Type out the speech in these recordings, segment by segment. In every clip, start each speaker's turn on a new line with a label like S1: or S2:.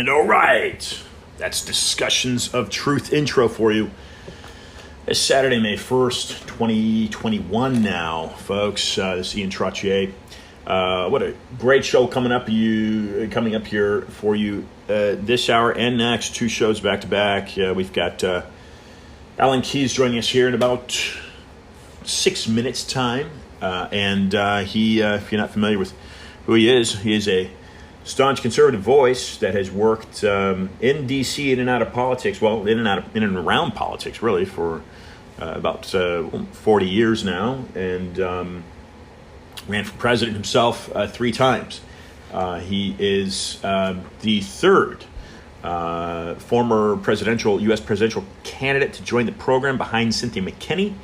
S1: And all right, that's Discussions of Truth intro for you. It's Saturday, May 1st, 2021 now, folks. This is Ian Trottier. What a great show coming up here for you this hour and next. Two shows back to back. We've got Alan Keyes joining us here in about 6 minutes time. He, if you're not familiar with who he is a staunch conservative voice that has worked in D.C. in and out of politics, well, in and around politics, really, for about 40 years now, and ran for president himself 3 times. He is the third former U.S. presidential candidate to join the program behind Cynthia McKinney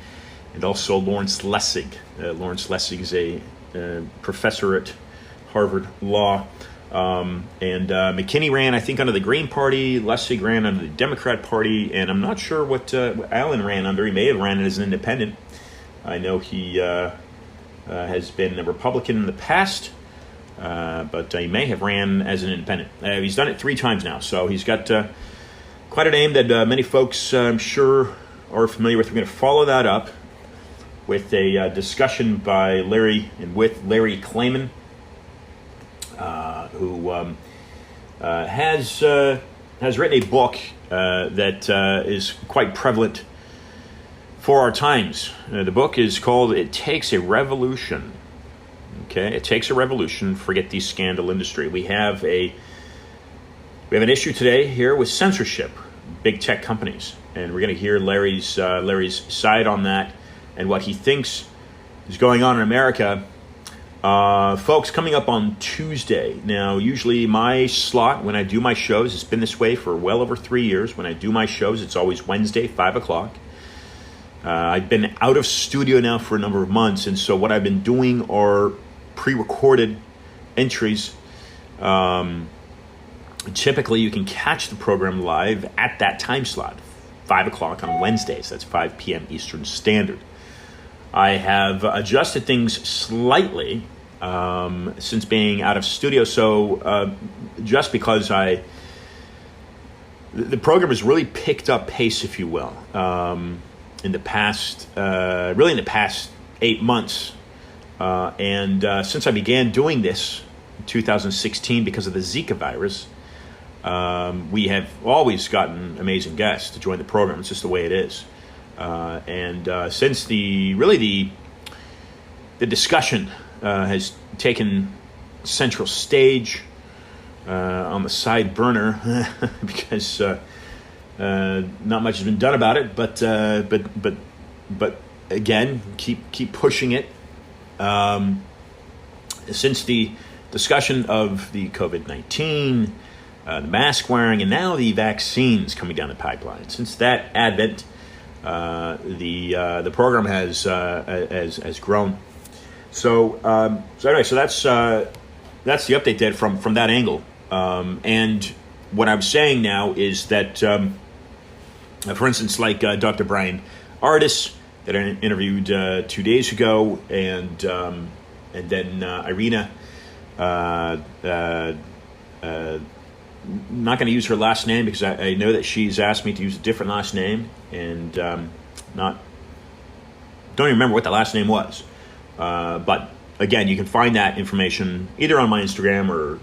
S1: and also Lawrence Lessig. Lawrence Lessig is a professor at Harvard Law. McKinney ran, I think, under the Green Party. Lessig ran under the Democrat Party, and I'm not sure what Allen ran under. He may have ran as an independent. I know he has been a Republican in the past, but he may have ran as an independent. He's done it 3 times now, so he's got quite a name that many folks, I'm sure, are familiar with. We're going to follow that up with a discussion by Larry Klayman, who has written a book that is quite prevalent for our times. The book is called "It Takes a Revolution." Okay, it takes a revolution. Forget the scandal industry. We have an issue today here with censorship, big tech companies, and we're going to hear Larry's side on that and what he thinks is going on in America. Folks, coming up on Tuesday. Now, usually my slot when I do my shows, it's been this way for well over 3 years. When I do my shows, it's always Wednesday, 5 o'clock. I've been out of studio now for a number of months, and so what I've been doing are pre-recorded entries. Typically, you can catch the program live at that time slot, 5 o'clock on Wednesdays. That's 5 p.m. Eastern Standard. I have adjusted things slightly since being out of studio. So just because the program has really picked up pace, if you will, in the past 8 months. And since I began doing this in 2016 because of the Zika virus, we have always gotten amazing guests to join the program. It's just the way it is. Since the discussion has taken central stage on the side burner because not much has been done about it, but again, keep pushing it. Since the discussion of the COVID-19, the mask wearing, and now the vaccines coming down the pipeline, since that advent. The program has grown. So anyway, that's the update there from that angle. And what I'm saying now is that, for instance, like Dr. Brian Ardis that I interviewed 2 days ago, and then Irina. Not going to use her last name because I know that she's asked me to use a different last name, and don't even remember what the last name was. But again, you can find that information either on my Instagram or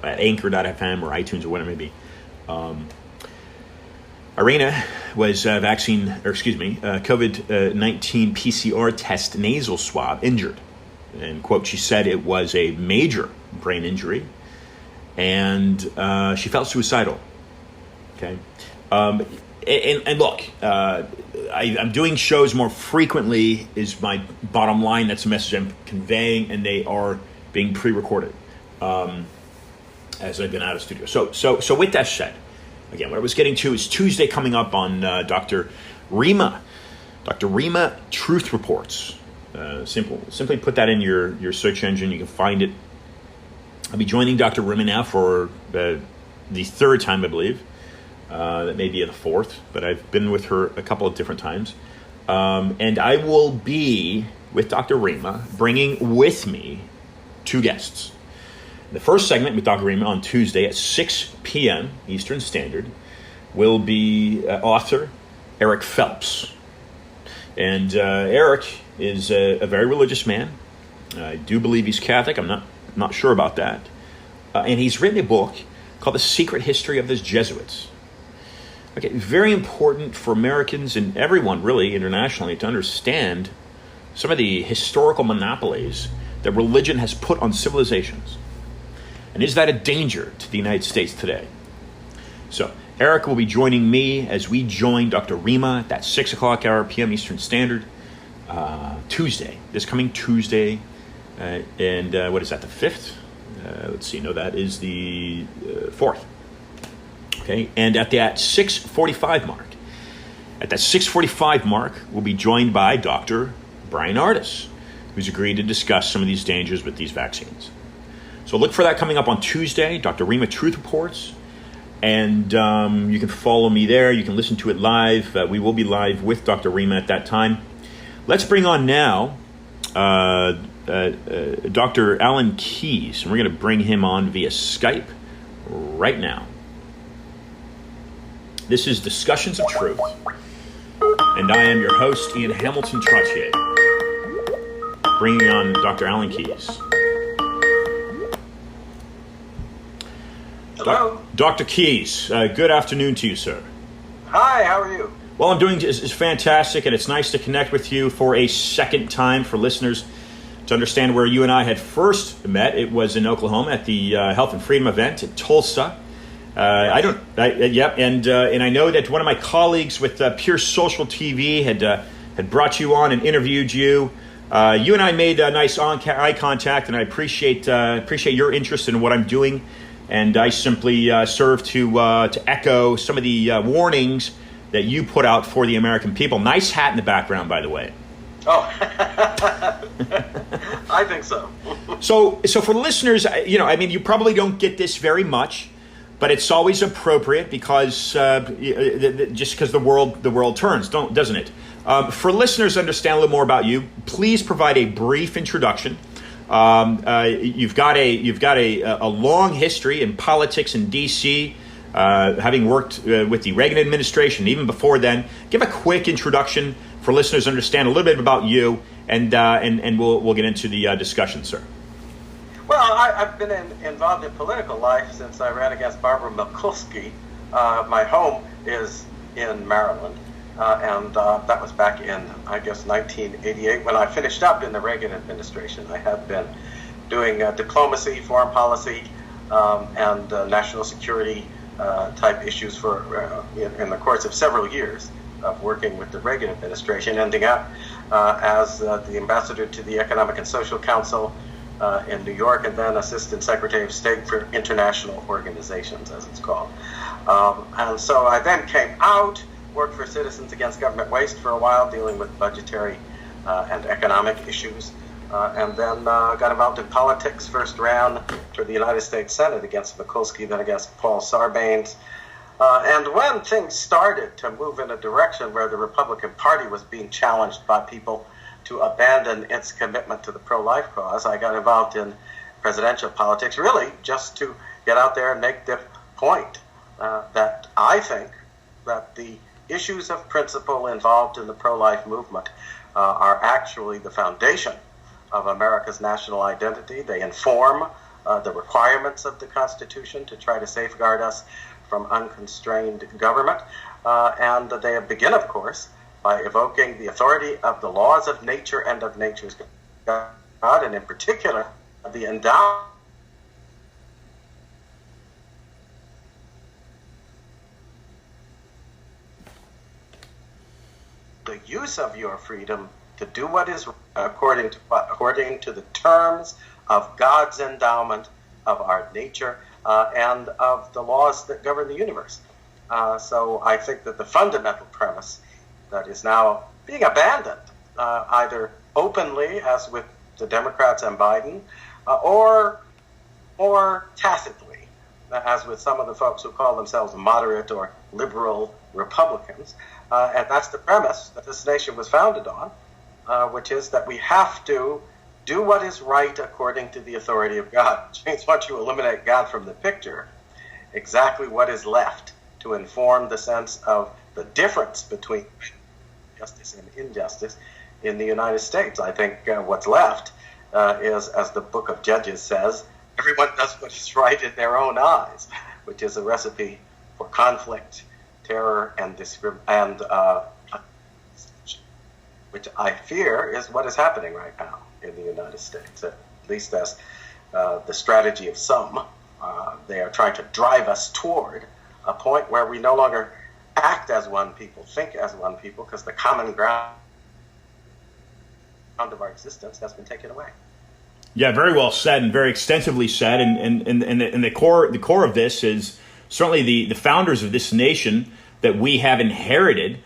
S1: at anchor.fm or iTunes or whatever it may be. Irina was COVID-19 PCR test nasal swab injured, and quote, she said it was a major brain injury. And she felt suicidal. Okay, and look, I'm doing shows more frequently. Is my bottom line. That's the message I'm conveying, and they are being pre-recorded as I've been out of studio. So with that said, again, what I was getting to is Tuesday coming up on Dr. Rima Truth Reports. Simply put that in your search engine. You can find it. I'll be joining Dr. Rima now for the 3rd time, I believe. That may be the 4th, but I've been with her a couple of different times. And I will be, with Dr. Rima, bringing with me 2 guests. The first segment with Dr. Rima on Tuesday at 6 p.m. Eastern Standard will be author Eric Phelps. And Eric is a very religious man. I do believe he's Catholic. I'm not sure about that. And he's written a book called The Secret History of the Jesuits. Okay, very important for Americans and everyone really internationally to understand some of the historical monopolies that religion has put on civilizations. And is that a danger to the United States today? So Eric will be joining me as we join Dr. Rima at that 6 o'clock hour p.m. Eastern Standard Tuesday, this coming Tuesday. And what is that, the 5th? Let's see, no, that is the 4th. Okay, and at that 6:45 mark, we'll be joined by Dr. Brian Ardis, who's agreed to discuss some of these dangers with these vaccines. So look for that coming up on Tuesday, Dr. Rima Truth Reports. And you can follow me there. You can listen to it live. We will be live with Dr. Rima at that time. Let's bring on now Dr. Alan Keyes, and we're going to bring him on via Skype right now. This is Discussions of Truth, and I am your host, Ian Hamilton Trottier, bringing on Dr. Alan Keyes.
S2: Hello.
S1: Dr. Keyes, good afternoon to you, sir.
S2: Hi, how are you?
S1: Well, I'm doing is fantastic, and it's nice to connect with you for a second time for listeners to understand where you and I had first met. It was in Oklahoma at the Health and Freedom event at Tulsa. And I know that one of my colleagues with Pure Social TV had brought you on and interviewed you. You and I made a nice eye contact, and I appreciate your interest in what I'm doing. And I simply serve to echo some of the warnings that you put out for the American people. Nice hat in the background, by the way.
S2: Oh, I think so.
S1: So for listeners, you probably don't get this very much, but it's always appropriate because just because the world turns, doesn't it? For listeners to understand a little more about you, please provide a brief introduction. You've got a long history in politics in D.C., having worked with the Reagan administration, even before then. Give a quick introduction for listeners to understand a little bit about you, and we'll get into the discussion, sir.
S2: Well, I've been involved in political life since I ran against Barbara Mikulski. My home is in Maryland, and that was back in, I guess, 1988 when I finished up in the Reagan administration. I had been doing diplomacy, foreign policy, and national security type issues for in the course of several years of working with the Reagan administration, ending up as the ambassador to the Economic and Social Council in New York, and then Assistant Secretary of State for International Organizations, as it's called. And so I then came out, worked for Citizens Against Government Waste for a while, dealing with budgetary and economic issues, and then got involved in politics. First ran for the United States Senate against Mikulski, then against Paul Sarbanes. And when things started to move in a direction where the Republican Party was being challenged by people to abandon its commitment to the pro-life cause, I got involved in presidential politics, really just to get out there and make the point that I think that the issues of principle involved in the pro-life movement are actually the foundation of America's national identity. They inform the requirements of the Constitution to try to safeguard us from unconstrained government, and they begin, of course, by evoking the authority of the laws of nature and of nature's God, and in particular, the endowment. The use of your freedom to do what is according to the terms of God's endowment of our nature and of the laws that govern the universe. So I think that the fundamental premise that is now being abandoned, either openly, as with the Democrats and Biden, or tacitly, as with some of the folks who call themselves moderate or liberal Republicans. And that's the premise that this nation was founded on, which is that we have to do what is right according to the authority of God. Which means once you eliminate God from the picture, exactly what is left to inform the sense of the difference between justice and injustice in the United States. I think what's left is, as the book of Judges says, everyone does what is right in their own eyes, which is a recipe for conflict, terror, and which I fear is what is happening right now in the United States, at least as the strategy of some. They are trying to drive us toward a point where we no longer act as one people, think as one people, because the common ground of our existence has been taken away.
S1: Yeah, very well said and very extensively said. And the core of this is certainly the founders of this nation that we have inherited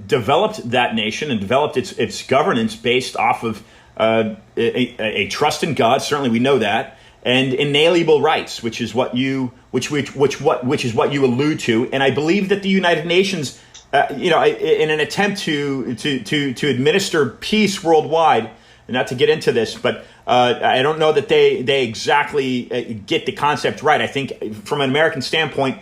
S1: developed that nation and developed its governance based off of a trust in God. Certainly, we know that, and inalienable rights, which is what you allude to. And I believe that the United Nations, in an attempt to administer peace worldwide, and not to get into this, but I don't know that they exactly get the concept right. I think from an American standpoint,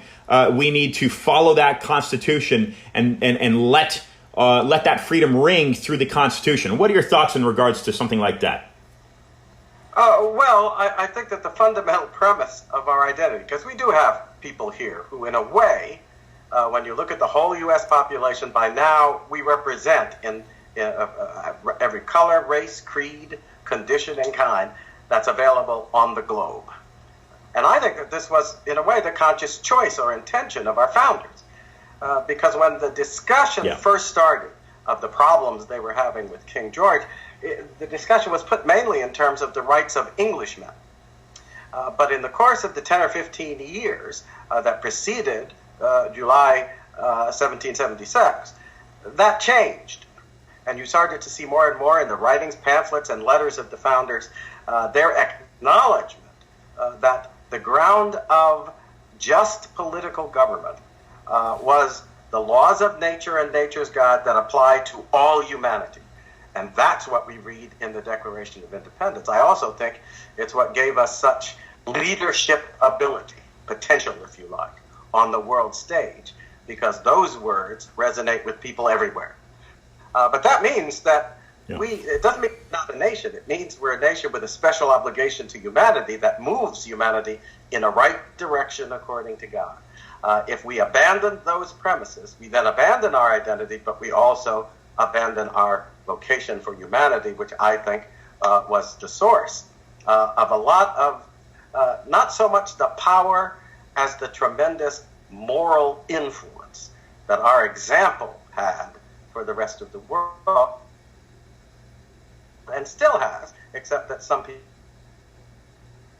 S1: we need to follow that Constitution and let that freedom ring through the Constitution. What are your thoughts in regards to something like that?
S2: Well, I think that the fundamental premise of our identity, because we do have people here who, in a way, when you look at the whole U.S. population, by now we represent in every color, race, creed, condition, and kind that's available on the globe. And I think that this was, in a way, the conscious choice or intention of our founders. Because when the discussion first started of the problems they were having with King George, the discussion was put mainly in terms of the rights of Englishmen. But in the course of the 10 or 15 years that preceded July 1776, that changed. And you started to see more and more in the writings, pamphlets, and letters of the founders, their acknowledgement that the ground of just political government was the laws of nature and nature's God that apply to all humanity. And that's what we read in the Declaration of Independence. I also think it's what gave us such leadership ability, potential, if you like, on the world stage, because those words resonate with people everywhere. But that means that it doesn't mean we're not a nation. It means we're a nation with a special obligation to humanity that moves humanity in a right direction according to God. If we abandon those premises, we then abandon our identity, but we also abandon our vocation for humanity, which I think was the source of a lot of, not so much the power as the tremendous moral influence that our example had for the rest of the world, and still has, except that some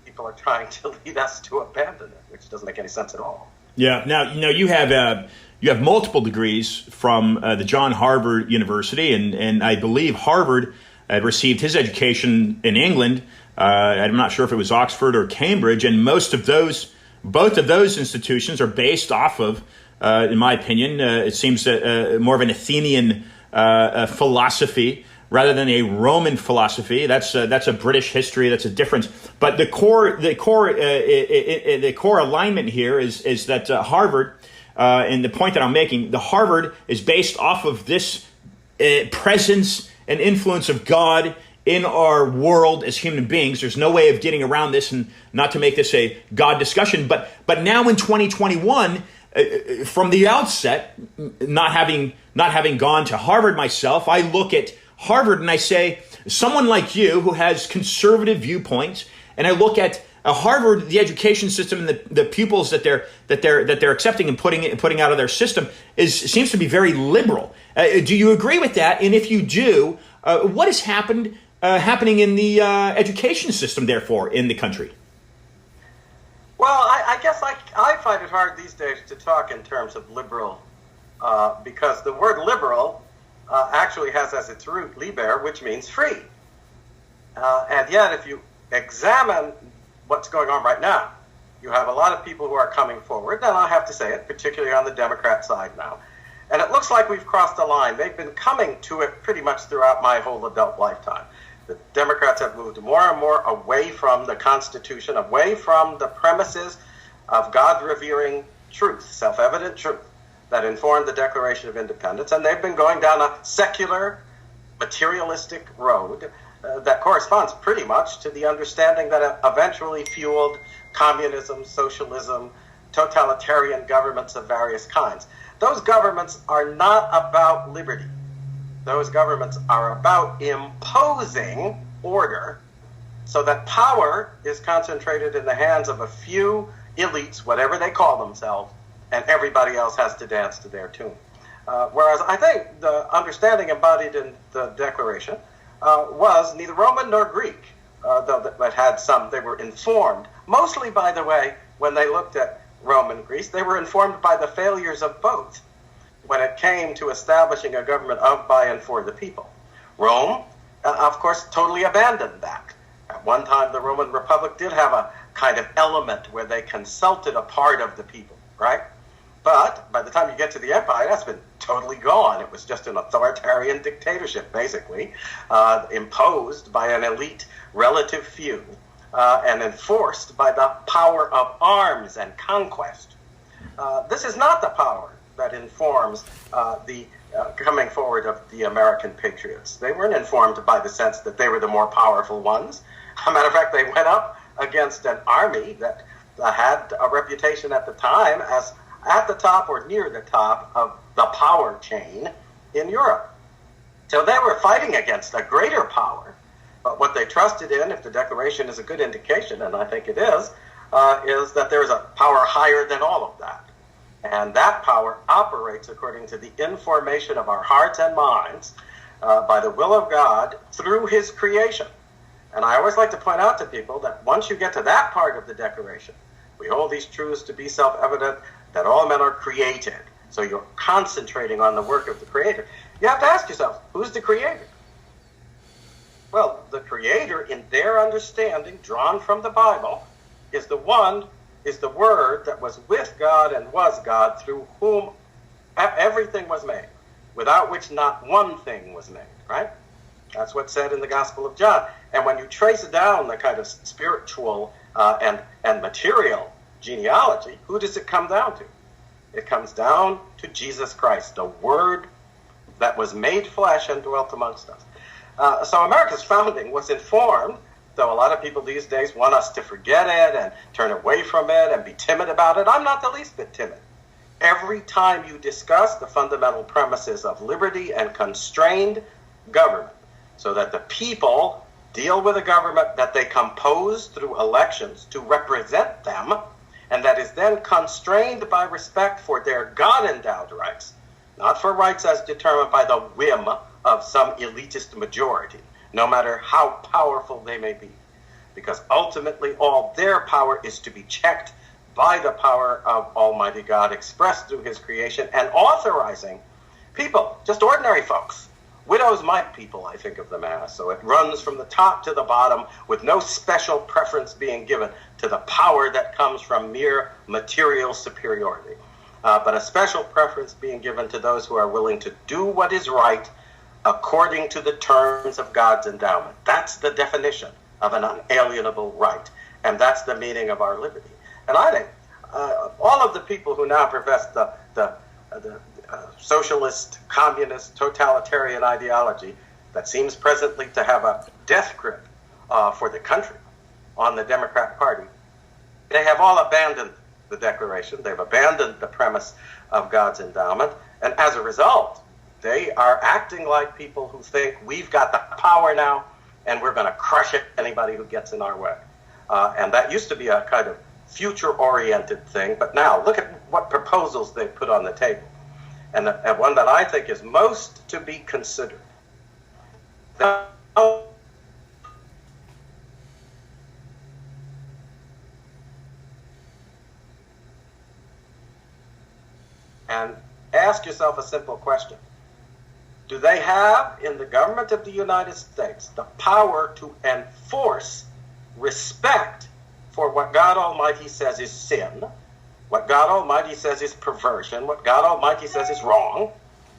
S2: people are trying to lead us to abandon it, which doesn't make any sense at all.
S1: Yeah. Now, you have multiple degrees from the John Harvard University, and I believe Harvard received his education in England. I'm not sure if it was Oxford or Cambridge, and both of those institutions are based off of, in my opinion, it seems more of an Athenian philosophy rather than a Roman philosophy. That's a British history. That's a difference. But the core alignment here is that Harvard, and the point that I'm making, the Harvard is based off of this presence and influence of God in our world as human beings. There's no way of getting around this, and not to make this a God discussion. But now in 2021. From the outset, not having gone to Harvard myself, I look at Harvard and I say, someone like you who has conservative viewpoints, and I look at Harvard, the education system, and the pupils that they're accepting and putting out of their system seems to be very liberal. Do you agree with that? And if you do, what has happening in the education system, therefore, in the country?
S2: Well, I guess I find it hard these days to talk in terms of liberal, because the word liberal actually has as its root liber, which means free. And yet, if you examine what's going on right now, you have a lot of people who are coming forward, and I have to say it, particularly on the Democrat side now. And it looks like we've crossed the line. They've been coming to it pretty much throughout my whole adult lifetime. The Democrats have moved more and more away from the Constitution, away from the premises of God-revering truth, self-evident truth that informed the Declaration of Independence, and they've been going down a secular, materialistic road that corresponds pretty much to the understanding that eventually fueled communism, socialism, totalitarian governments of various kinds. Those governments are not about liberty. Those governments are about imposing order so that power is concentrated in the hands of a few elites, whatever they call themselves, and everybody else has to dance to their tune. Whereas I think the understanding embodied in the Declaration was neither Roman nor Greek, though that had some, they were informed, mostly, by the way, when they looked at Rome and Greece, they were informed by the failures of both when it came to establishing a government of, by, and for the people. Rome, of course, totally abandoned that. At one time, the Roman Republic did have a kind of element where they consulted a part of the people, right? But by the time you get to the empire, that's been totally gone. It was just an authoritarian dictatorship, basically, imposed by an elite relative few and enforced by the power of arms and conquest. This is not the power that informs the coming forward of the American patriots. They weren't informed by the sense that they were the more powerful ones. As a matter of fact, they went up against an army that had a reputation at the time as at the top or near the top of the power chain in Europe. So they were fighting against a greater power, but what they trusted in, if the Declaration is a good indication, and I think it is that there is a power higher than all of that. And that power operates according to the information of our hearts and minds by the will of God through his creation. And I always like to point out to people that once you get to that part of the Declaration, we hold these truths to be self-evident, that all men are created. So you're concentrating on the work of the Creator. You have to ask yourself, who's the Creator? Well, the Creator, in their understanding, drawn from the Bible, is the Word that was with God and was God, through whom everything was made, without which not one thing was made, right? That's what's said in the Gospel of John. And when you trace down the kind of spiritual and material genealogy, who does it come down to? It comes down to Jesus Christ, the Word that was made flesh and dwelt amongst us. So America's founding was informed, though a lot of people these days want us to forget it and turn away from it and be timid about it. I'm not the least bit timid. Every time you discuss the fundamental premises of liberty and constrained government, so that the people deal with a government that they compose through elections to represent them, and that is then constrained by respect for their God-endowed rights, not for rights as determined by the whim of some elitist majority, no matter how powerful they may be. Because ultimately all their power is to be checked by the power of Almighty God expressed through his creation and authorizing people, just ordinary folks. Widows, my people, I think of them as. So it runs from the top to the bottom with no special preference being given to the power that comes from mere material superiority. But a special preference being given to those who are willing to do what is right according to the terms of God's endowment. That's the definition of an unalienable right. And that's the meaning of our liberty. And I think all of the people who now profess the socialist, communist, totalitarian ideology that seems presently to have a death grip for the country on the Democrat Party, they have all abandoned the Declaration. They've abandoned the premise of God's endowment. And as a result, they are acting like people who think we've got the power now and we're going to crush it, anybody who gets in our way. And that used to be a kind of future-oriented thing. But now look at what proposals they put on the table. And one that I think is most to be considered. And ask yourself a simple question. Do they have in the government of the United States the power to enforce respect for what God Almighty says is sin, what God Almighty says is perversion, what God Almighty says is wrong,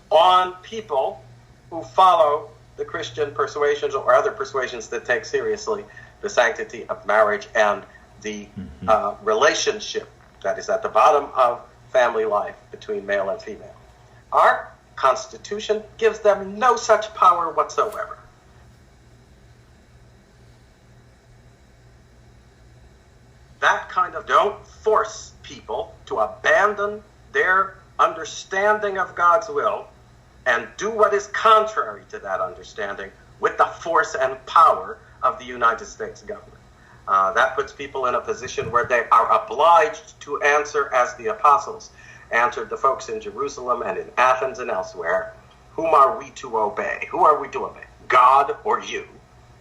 S2: on people who follow the Christian persuasions or other persuasions that take seriously the sanctity of marriage and the relationship that is at the bottom of family life between male and female. Our Constitution gives them no such power whatsoever. That kind of don't force people to abandon their understanding of God's will and do what is contrary to that understanding with the force and power of the United States government. That puts people in a position where they are obliged to answer as the apostles answered the folks in Jerusalem and in Athens and elsewhere. Whom are we to obey? Who are we to obey? God or you?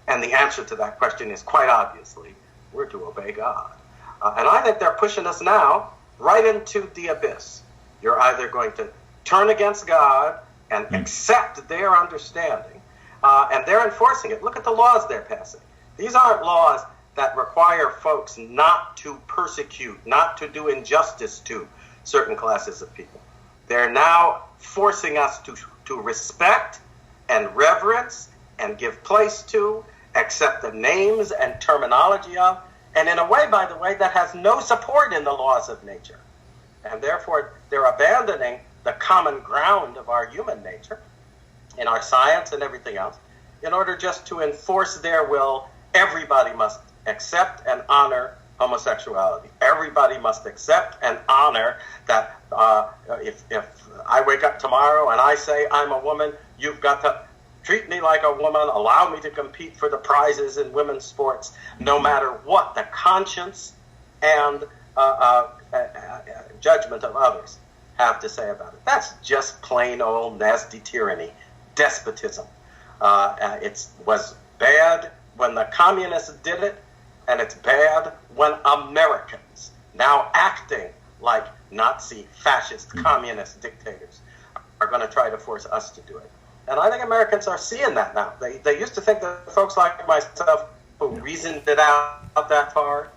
S2: And the answer to that question is quite obviously, we're to obey God. And I think they're pushing us now right into the abyss. You're either going to turn against God and accept their understanding, and they're enforcing it. Look at the laws they're passing. These aren't laws that require folks not to persecute, not to do injustice to certain classes of people. They're now forcing us to respect and reverence and give place to, accept the names and terminology of, and in a way, by the way, that has no support in the laws of nature. And therefore, they're abandoning the common ground of our human nature, in our science and everything else, in order just to enforce their will. Everybody must accept and honor homosexuality. Everybody must accept and honor that if I wake up tomorrow and I say I'm a woman, you've got to treat me like a woman, allow me to compete for the prizes in women's sports, no matter what the conscience and judgment of others have to say about it. That's just plain old nasty tyranny, despotism. It was bad when the communists did it, and it's bad when Americans, now acting like Nazi, fascist, communist dictators, are going to try to force us to do it. And I think Americans are seeing that now. They used to think that folks like myself who reasoned it out that far,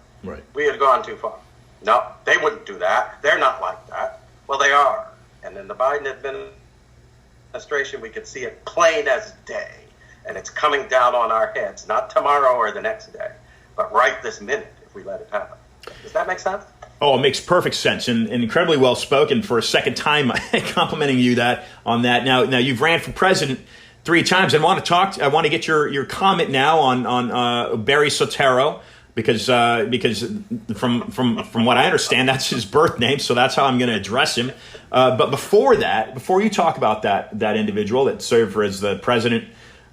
S2: we had gone too far. No, they wouldn't do that. They're not like that. Well, they are. And in the Biden administration, we could see it plain as day. And it's coming down on our heads, not tomorrow or the next day, but right this minute if we let it happen. Does that make sense?
S1: Oh, it makes perfect sense and incredibly well spoken. For a second time, complimenting you on that. Now you've ran for president 3 times. I want to get your comment now on Barry Soetoro because from what I understand, that's his birth name, so that's how I'm going to address him. But before you talk about that individual that served as the president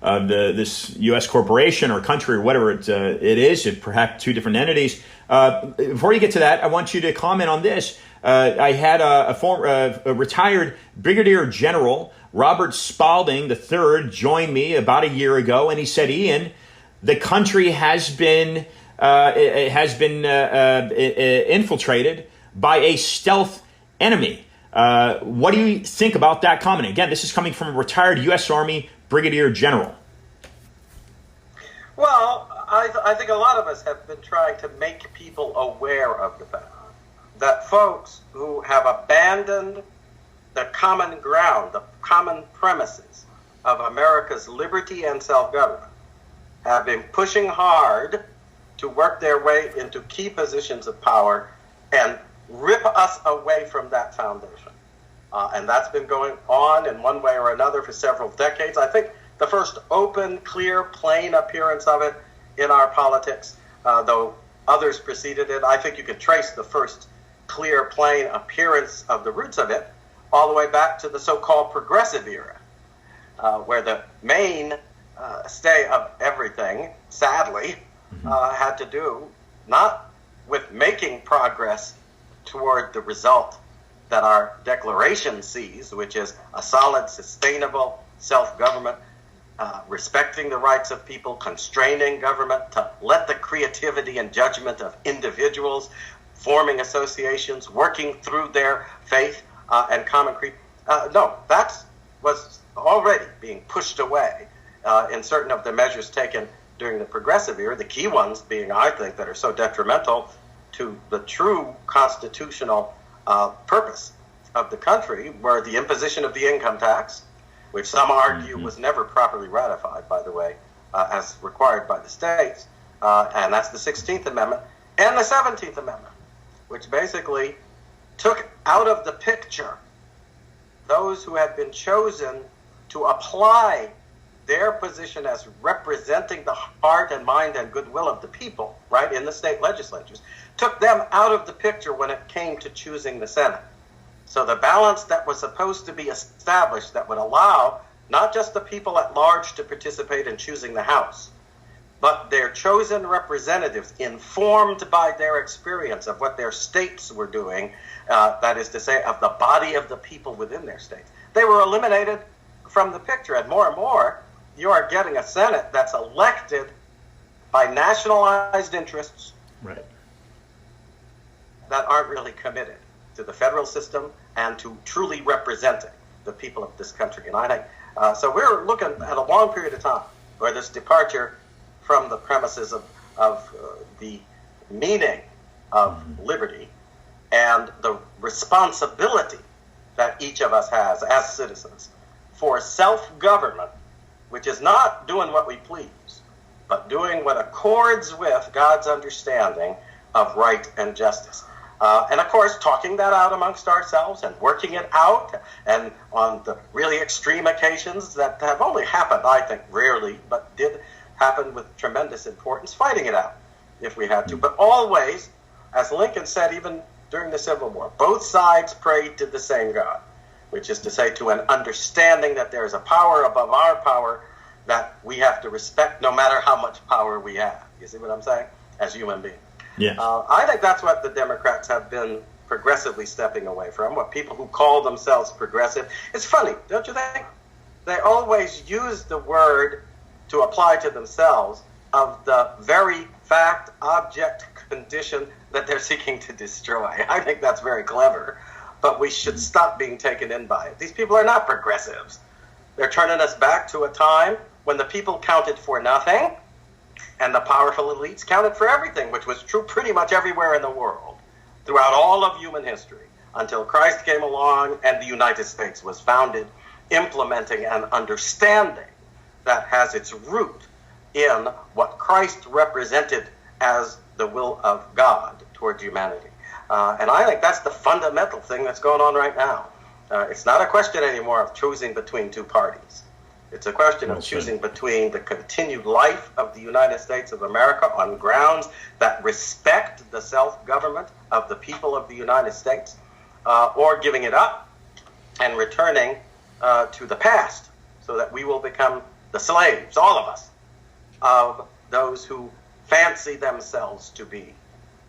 S1: of this U.S. corporation or country or whatever it is, perhaps 2 different entities. Before you get to that, I want you to comment on this. I had a retired Brigadier General Robert Spalding III join me about a year ago, and he said, "Ian, the country has been infiltrated by a stealth enemy." What do you think about that comment? Again, this is coming from a retired U.S. Army Brigadier General.
S2: Well, I think a lot of us have been trying to make people aware of the fact that folks who have abandoned the common ground, the common premises of America's liberty and self-government have been pushing hard to work their way into key positions of power and rip us away from that foundation. And that's been going on in one way or another for several decades. I think the first open, clear, plain appearance of it in our politics, though others preceded it, I think you could trace the first clear, plain appearance of the roots of it all the way back to the so-called progressive era, where the main stay of everything, sadly, had to do not with making progress toward the result that our declaration sees, which is a solid, sustainable self-government, respecting the rights of people, constraining government to let the creativity and judgment of individuals, forming associations, working through their faith and common creed. No, that was already being pushed away in certain of the measures taken during the progressive era, the key ones being, I think, that are so detrimental to the true constitutional purpose of the country were the imposition of the income tax, which some argue was never properly ratified, by the way, as required by the states, and that's the 16th Amendment, and the 17th Amendment, which basically took out of the picture those who had been chosen to apply their position as representing the heart and mind and goodwill of the people, right, in the state legislatures, took them out of the picture when it came to choosing the Senate. So the balance that was supposed to be established that would allow not just the people at large to participate in choosing the House, but their chosen representatives, informed by their experience of what their states were doing, that is to say, of the body of the people within their states, they were eliminated from the picture. And more, you are getting a Senate that's elected by nationalized interests,
S1: right,
S2: that aren't really committed to the federal system and to truly representing the people of this country. And I think, so we're looking at a long period of time where this departure from the premises of the meaning of liberty and the responsibility that each of us has as citizens for self-government, which is not doing what we please, but doing what accords with God's understanding of right and justice. And of course, talking that out amongst ourselves and working it out, and on the really extreme occasions that have only happened, I think, rarely, but did happen with tremendous importance, fighting it out if we had to. But always, as Lincoln said even during the Civil War, both sides prayed to the same God, which is to say, to an understanding that there is a power above our power that we have to respect no matter how much power we have. You see what I'm saying? As human beings.
S1: Yes.
S2: I think that's what the Democrats have been progressively stepping away from, what people who call themselves progressive. It's funny, don't you think? They always use the word to apply to themselves of the very fact, object, condition that they're seeking to destroy. I think that's very clever, but we should stop being taken in by it. These people are not progressives. They're turning us back to a time when the people counted for nothing and the powerful elites counted for everything, which was true pretty much everywhere in the world throughout all of human history until Christ came along and the United States was founded, implementing an understanding that has its root in what Christ represented as the will of God towards humanity. And I think that's the fundamental thing that's going on right now. It's not a question anymore of choosing between two parties. It's a question of choosing between the continued life of the United States of America on grounds that respect the self-government of the people of the United States, or giving it up and returning to the past so that we will become the slaves, all of us, of those who fancy themselves to be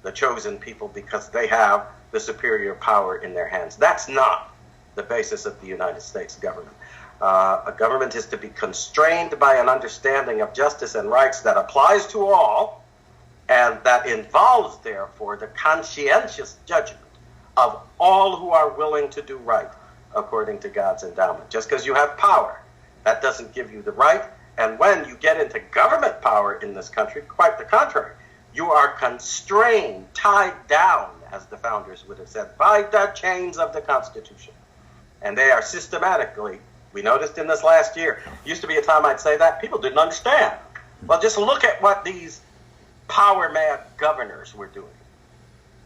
S2: the chosen people because they have the superior power in their hands. That's not the basis of the United States government. A government is to be constrained by an understanding of justice and rights that applies to all, and that involves, therefore, the conscientious judgment of all who are willing to do right according to God's endowment. Just because you have power, that doesn't give you the right. And when you get into government power in this country, quite the contrary. You are constrained, tied down, as the founders would have said, by the chains of the Constitution. And they are systematically, we noticed in this last year, used to be a time I'd say that, people didn't understand. Well, just look at what these power-mad governors were doing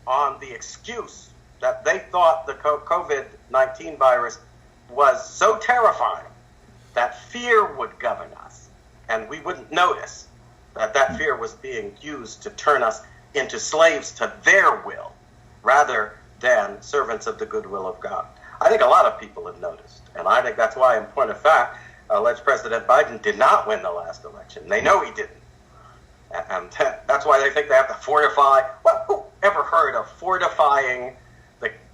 S2: on the excuse that they thought the COVID-19 virus was so terrifying that fear would govern us, and we wouldn't notice that fear was being used to turn us into slaves to their will rather than servants of the goodwill of God. I think a lot of people have noticed, and I think that's why, in point of fact, alleged President Biden did not win the last election. They know he didn't. And that's why they think they have to fortify. Well, who ever heard of fortifying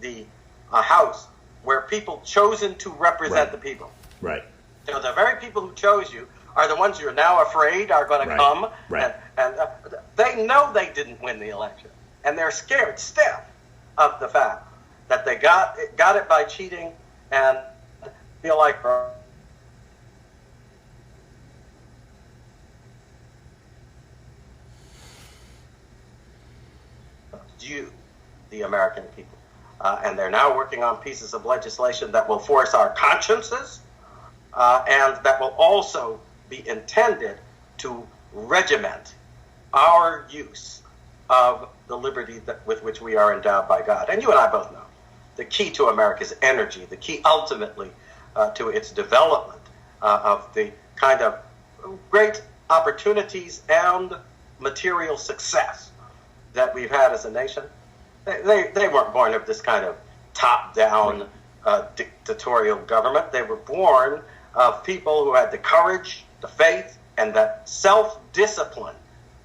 S2: the House where people chosen to represent the people?
S1: Right.
S2: So the very people who chose you are the ones you're now afraid are going to come.
S1: Right.
S2: And they know they didn't win the election. And they're scared stiff of the fact that they got it by cheating and feel like you, the American people. And they're now working on pieces of legislation that will force our consciences and that will also be intended to regiment our use of the liberty with which we are endowed by God. And you and I both know the key to America's energy, the key ultimately to its development of the kind of great opportunities and material success that we've had as a nation. They weren't born of this kind of top-down dictatorial government. They were born of people who had the courage, the faith, and that self-discipline,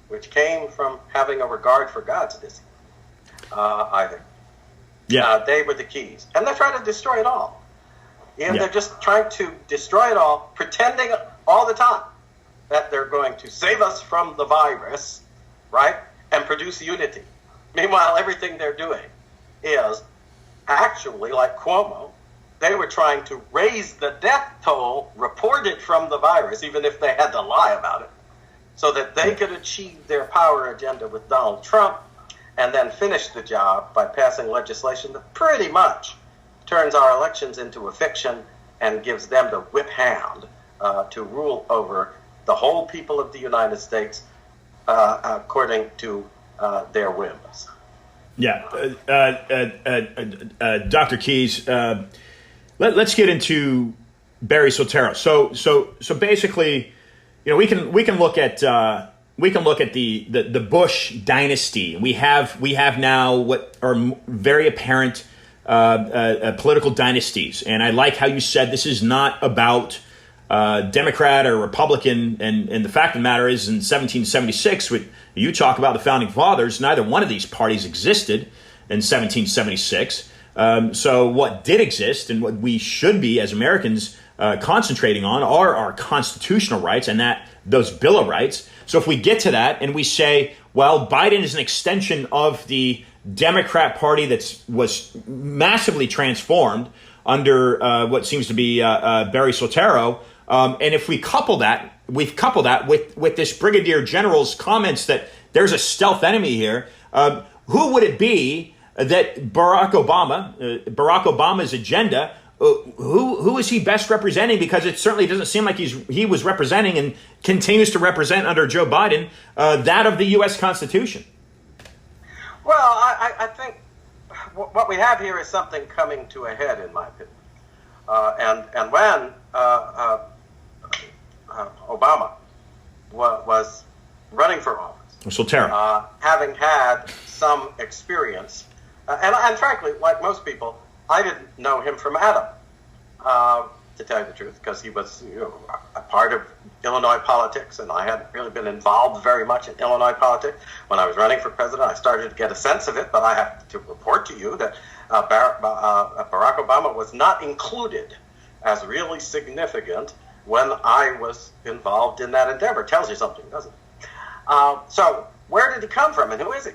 S2: which came from having a regard for God's discipline, I think. Yeah. They were the keys. And they're trying to destroy it all. They're just trying to destroy it all, pretending all the time that they're going to save us from the virus, right, and produce unity. Meanwhile, everything they're doing is actually, like Cuomo, they were trying to raise the death toll reported from the virus, even if they had to lie about it, so that they could achieve their power agenda with Donald Trump and then finish the job by passing legislation that pretty much turns our elections into a fiction and gives them the whip hand to rule over the whole people of the United States according to their whims.
S1: Yeah. Dr. Keyes, let's get into Barry Soetoro. So basically, you know, we can look at the Bush dynasty. We have now what are very apparent political dynasties, and I like how you said this is not about Democrat or Republican, and the fact of the matter is, in 1776, when you talk about the Founding Fathers, neither one of these parties existed in 1776. So what did exist, and what we should be as Americans concentrating on, are our constitutional rights and those Bill of Rights. So if we get to that and we say, well, Biden is an extension of the Democrat Party that was massively transformed under what seems to be Barry Soetoro, and if we couple that with this Brigadier General's comments that there's a stealth enemy here, who would it be that Barack Obama's agenda, who is he best representing? Because it certainly doesn't seem like he was representing and continues to represent under Joe Biden that of the U.S. Constitution.
S2: Well, I think what we have here is something coming to a head, in my opinion. And when Obama was running for office, having had some experience, and frankly, like most people, I didn't know him from Adam, to tell you the truth, because he was a part of Illinois politics, and I hadn't really been involved very much in Illinois politics. When I was running for president, I started to get a sense of it, but I have to report to you that Barack Obama was not included as really significant when I was involved in that endeavor. It tells you something, doesn't it? So where did he come from, and who is he?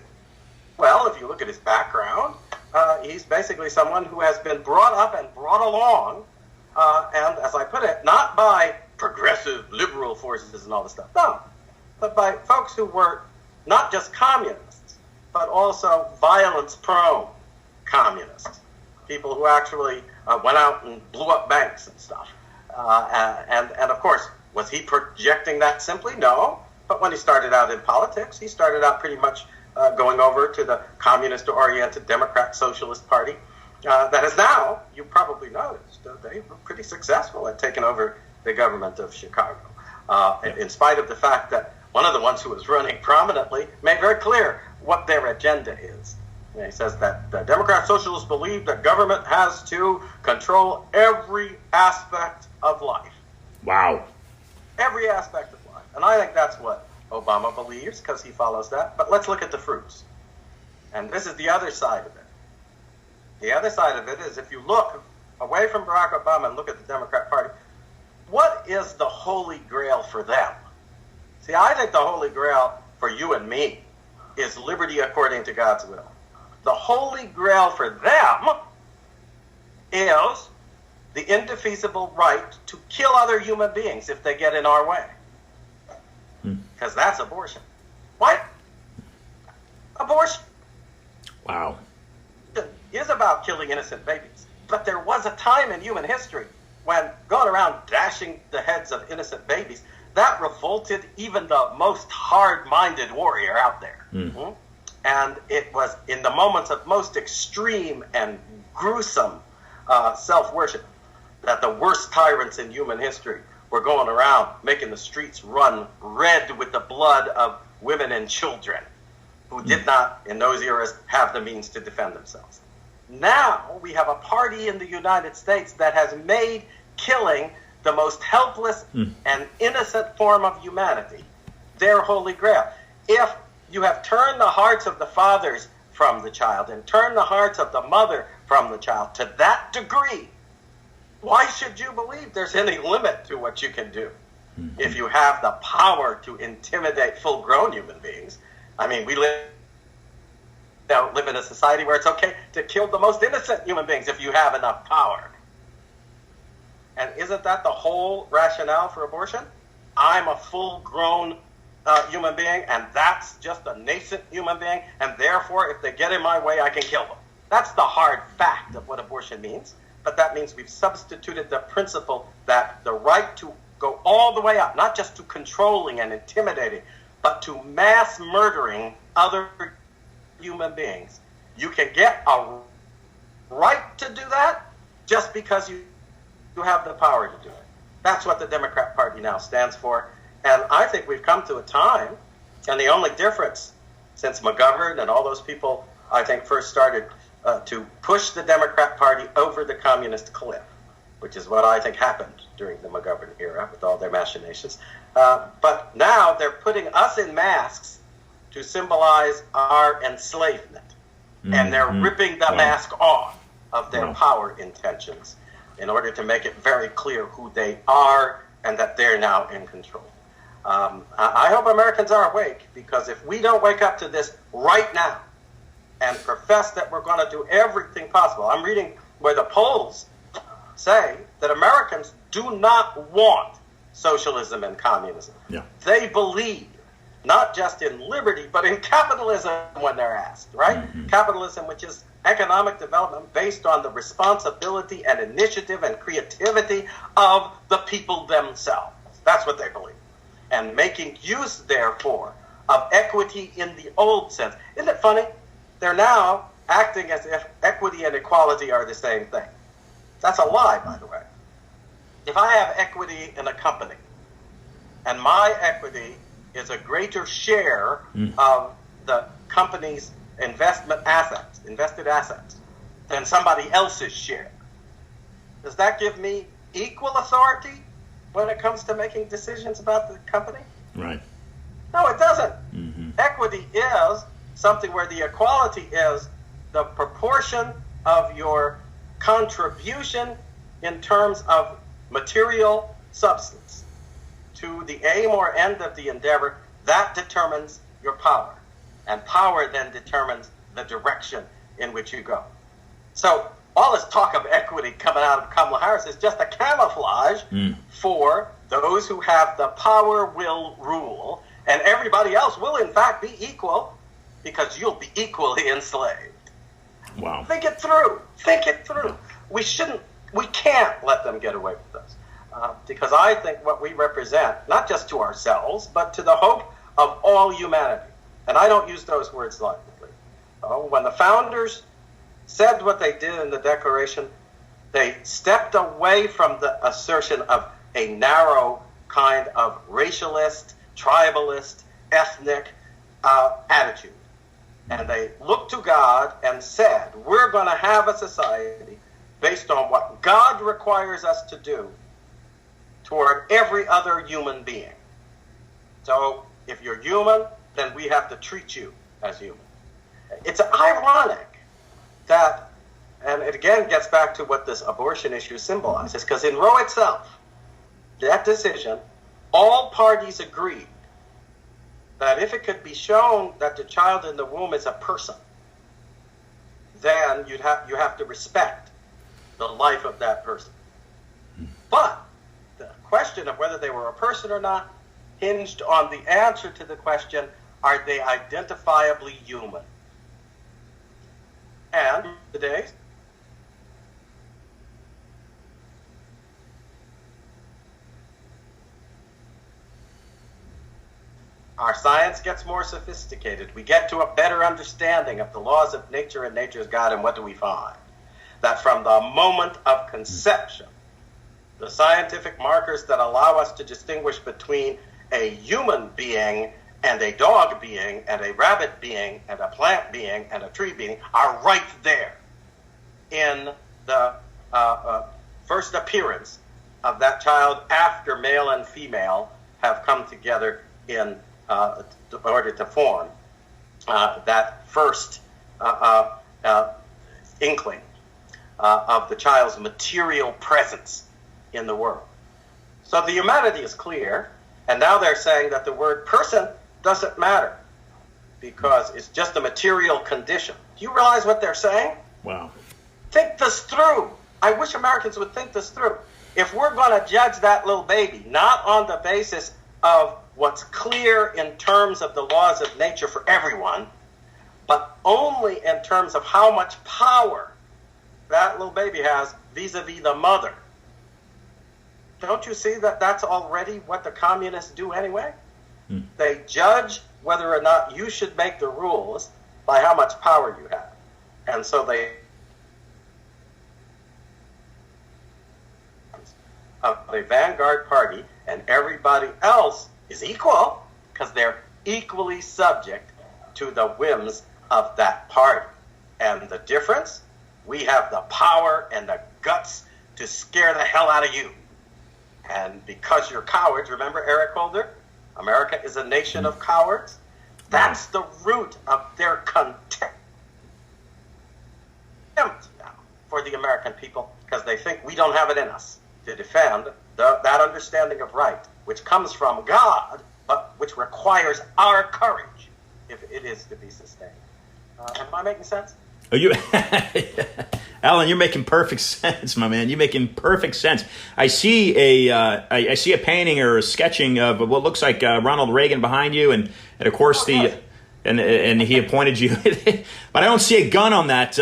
S2: Well, if you look at his background, he's basically someone who has been brought up and brought along, and as I put it, not by progressive liberal forces and all this stuff, no, but by folks who were not just communists, but also violence-prone communists, people who actually went out and blew up banks and stuff. And of course, was he projecting that simply? No. But when he started out in politics, he started out pretty much going over to the communist-oriented Democrat Socialist Party. That is now, you probably noticed, they were pretty successful at taking over the government of Chicago, in spite of the fact that one of the ones who was running prominently made very clear what their agenda is. And he says that the Democrat Socialists believe that government has to control every aspect of life.
S1: Wow.
S2: Every aspect of life. And I think that's what Obama believes, because he follows that. But let's look at the fruits. And this is the other side of it. The other side of it is, if you look away from Barack Obama and look at the Democrat Party, what is the holy grail for them? See, I think the holy grail for you and me is liberty according to God's will. The holy grail for them is the indefeasible right to kill other human beings if they get in our way. Because that's abortion. What? Abortion.
S1: Wow.
S2: Is about killing innocent babies. But there was a time in human history when going around dashing the heads of innocent babies, that revolted even the most hard-minded warrior out there. Mm. And it was in the moments of most extreme and gruesome self-worship that the worst tyrants in human history were going around making the streets run red with the blood of women and children who did not, in those eras, have the means to defend themselves. Now we have a party in the United States that has made killing the most helpless and innocent form of humanity their holy grail. If you have turned the hearts of the fathers from the child and turned the hearts of the mother from the child to that degree, why should you believe there's any limit to what you can do if you have the power to intimidate full-grown human beings? I mean, we live in a society where it's okay to kill the most innocent human beings if you have enough power. And isn't that the whole rationale for abortion? I'm a full-grown human being, and that's just a nascent human being, and therefore, if they get in my way, I can kill them. That's the hard fact of what abortion means, but that means we've substituted the principle that the right to go all the way up, not just to controlling and intimidating, but to mass murdering other human beings. You can get a right to do that just because you have the power to do it. That's what the Democrat Party now stands for. And I think we've come to a time, and the only difference since McGovern and all those people, I think, first started to push the Democrat Party over the communist cliff, which is what I think happened during the McGovern era with all their machinations. But now they're putting us in masks to symbolize our enslavement. And they're ripping the mask off of their power intentions in order to make it very clear who they are and that they're now in control. I hope Americans are awake, because if we don't wake up to this right now and profess that we're going to do everything possible, I'm reading where the polls say that Americans do not want socialism and communism. Yeah. They believe not just in liberty, but in capitalism when they're asked, right? Mm-hmm. Capitalism, which is economic development based on the responsibility and initiative and creativity of the people themselves. That's what they believe. And making use, therefore, of equity in the old sense. Isn't it funny? They're now acting as if equity and equality are the same thing. That's a lie, by the way. If I have equity in a company, and my equity is a greater share of the company's invested assets, than somebody else's share, does that give me equal authority when it comes to making decisions about the company?
S1: Right.
S2: No, it doesn't. Mm-hmm. Equity is something where the equality is the proportion of your contribution in terms of material substance to the aim or end of the endeavor. That determines your power. And power then determines the direction in which you go. So all this talk of equity coming out of Kamala Harris is just a camouflage for those who have the power will rule, and everybody else will in fact be equal, because you'll be equally enslaved.
S1: Wow.
S2: Think it through. Think it through. We can't let them get away with this. Because I think what we represent, not just to ourselves, but to the hope of all humanity. And I don't use those words lightly. When the founders said what they did in the Declaration, they stepped away from the assertion of a narrow kind of racialist, tribalist, ethnic attitude. And they looked to God and said, we're going to have a society based on what God requires us to do toward every other human being. So if you're human, then we have to treat you as human. It's ironic that, and it again gets back to what this abortion issue symbolizes, because in Roe itself, that decision, all parties agreed that if it could be shown that the child in the womb is a person, then you have to respect the life of that person. But the question of whether they were a person or not hinged on the answer to the question, are they identifiably human? And today, our science gets more sophisticated. We get to a better understanding of the laws of nature and nature's God, and what do we find? That from the moment of conception, the scientific markers that allow us to distinguish between a human being and a dog being and a rabbit being and a plant being and a tree being are right there in the first appearance of that child after male and female have come together in order to form that first inkling of the child's material presence in the world. So the humanity is clear, and now they're saying that the word person doesn't matter because it's just a material condition. Do you realize what they're saying?
S1: Wow.
S2: Think this through. I wish Americans would think this through. If we're going to judge that little baby, not on the basis of what's clear in terms of the laws of nature for everyone, but only in terms of how much power that little baby has vis-a-vis the mother. Don't you see that that's already what the communists do anyway? They judge whether or not you should make the rules by how much power you have. And so they of a vanguard party, and everybody else is equal because they're equally subject to the whims of that party. And the difference, we have the power and the guts to scare the hell out of you. And because you're cowards, remember Eric Holder? America is a nation of cowards. That's the root of their contempt now for the American people, because they think we don't have it in us to defend that understanding of right, which comes from God, but which requires our courage if it is to be sustained. Am I making sense?
S1: Oh, you, Alan, you're making perfect sense, my man. You're making perfect sense. I see I see a painting or a sketching of what looks like Ronald Reagan behind you, and of course and he appointed you. But I don't see a gun on that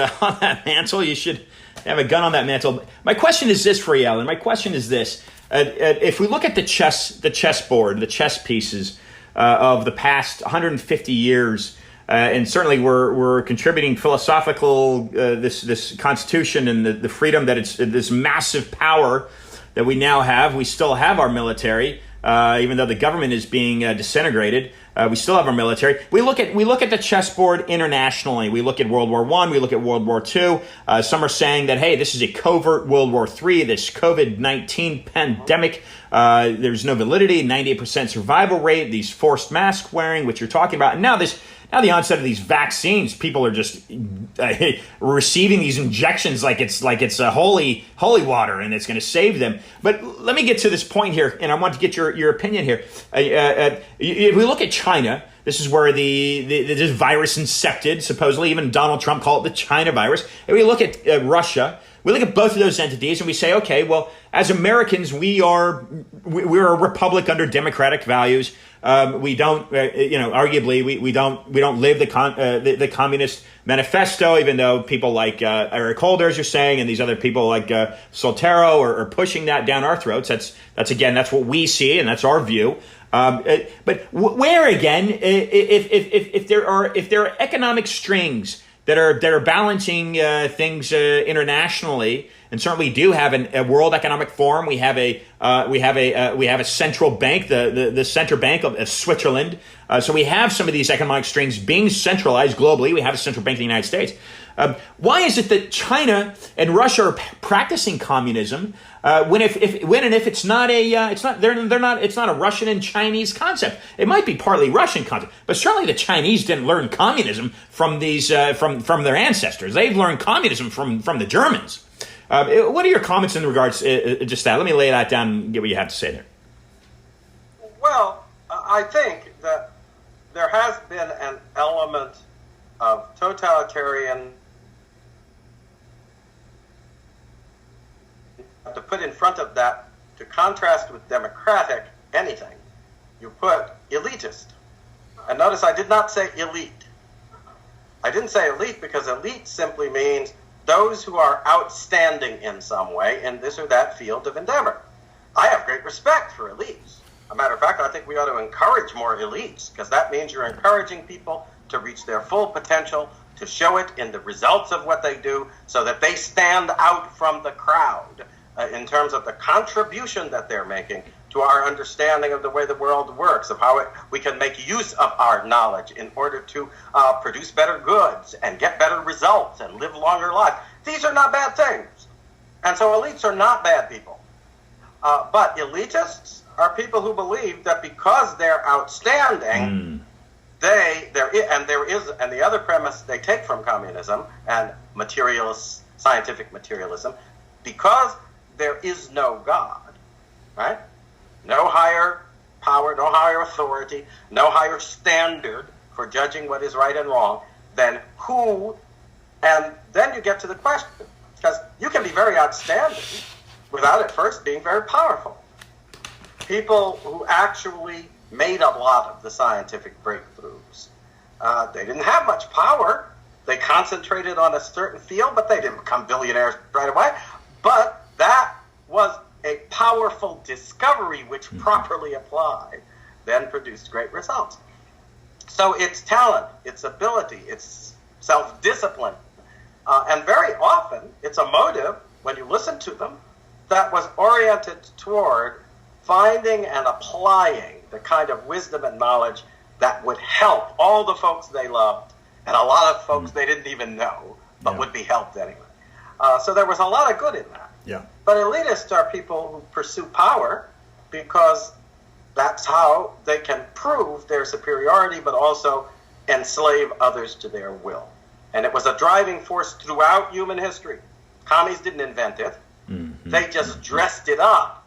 S1: mantle. You should have a gun on that mantle. My question is this for you, Alan. My question is this: if we look at the chessboard, the chess pieces of the past 150 years. And certainly we're contributing philosophical this Constitution and the freedom that it's this massive power that we now have. We still have our military, even though the government is being disintegrated. We still have our military. We look at the chessboard internationally. We look at World War I. We look at World War II. Some are saying that, hey, this is a covert World War III. This COVID-19 pandemic. There's no validity. 98% survival rate. These forced mask wearing, which you're talking about, and now the onset of these vaccines, people are just receiving these injections like it's a holy water and it's going to save them. But let me get to this point here, and I want to get your opinion here. If we look at China, this is where this virus incepted, supposedly. Even Donald Trump called it the China virus. If we look at Russia, we look at both of those entities and we say, okay, well, as Americans, we're a republic under democratic values. We don't, arguably, we don't live the communist manifesto, even though people like Eric Holders are saying, and these other people like Soltero are pushing that down our throats. That's what we see, and that's our view. But where again, if there are economic strings that are balancing things internationally, and certainly do have a World Economic Forum. We have a central bank, the Center Bank of Switzerland. So we have some of these economic strings being centralized globally. We have a central bank in the United States. Why is it that China and Russia are practicing communism when if it's not a Russian and Chinese concept? It might be partly Russian concept, but certainly the Chinese didn't learn communism from these from their ancestors. They've learned communism from the Germans. What are your comments in regards to just that? Let me lay that down and get what you have to say there.
S2: Well, I think that there has been an element of totalitarian to put in front of that, to contrast with democratic anything, you put elitist. And notice I did not say elite. I didn't say elite because elite simply means those who are outstanding in some way in this or that field of endeavor. I have great respect for elites. A matter of fact, I think we ought to encourage more elites, because that means you're encouraging people to reach their full potential, to show it in the results of what they do, so that they stand out from the crowd in terms of the contribution that they're making to our understanding of the way the world works, of how we can make use of our knowledge in order to produce better goods and get better results and live longer lives. These are not bad things. And so elites are not bad people. But elitists are people who believe that because they're outstanding, and the other premise they take from communism and scientific materialism, because there is no God, right? No higher power, no higher authority, no higher standard for judging what is right and wrong, then who, and then you get to the question, because you can be very outstanding without at first being very powerful. People who actually made a lot of the scientific breakthroughs, they didn't have much power. They concentrated on a certain field, but they didn't become billionaires right away. But that was a powerful discovery which properly applied then produced great results. So it's talent, it's ability, it's self-discipline, and very often it's a motive, when you listen to them, that was oriented toward finding and applying the kind of wisdom and knowledge that would help all the folks they loved and a lot of folks they didn't even know, but would be helped anyway. So there was a lot of good in that.
S1: Yeah.
S2: But elitists are people who pursue power because that's how they can prove their superiority, but also enslave others to their will. And it was a driving force throughout human history. Commies didn't invent it. They just dressed it up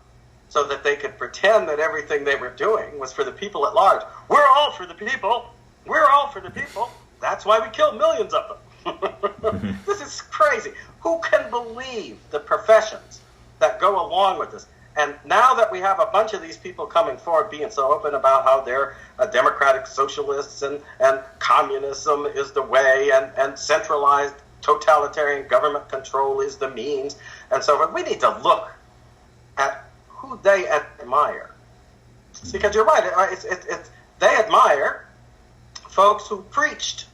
S2: so that they could pretend that everything they were doing was for the people at large. We're all for the people. We're all for the people. That's why we kill millions of them. This is crazy. Who can believe the professions that go along with this? And now that we have a bunch of these people coming forward being so open about how they're democratic socialists and communism is the way and centralized totalitarian government control is the means and so forth, we need to look at who they admire. Because you're right, they admire folks who preached,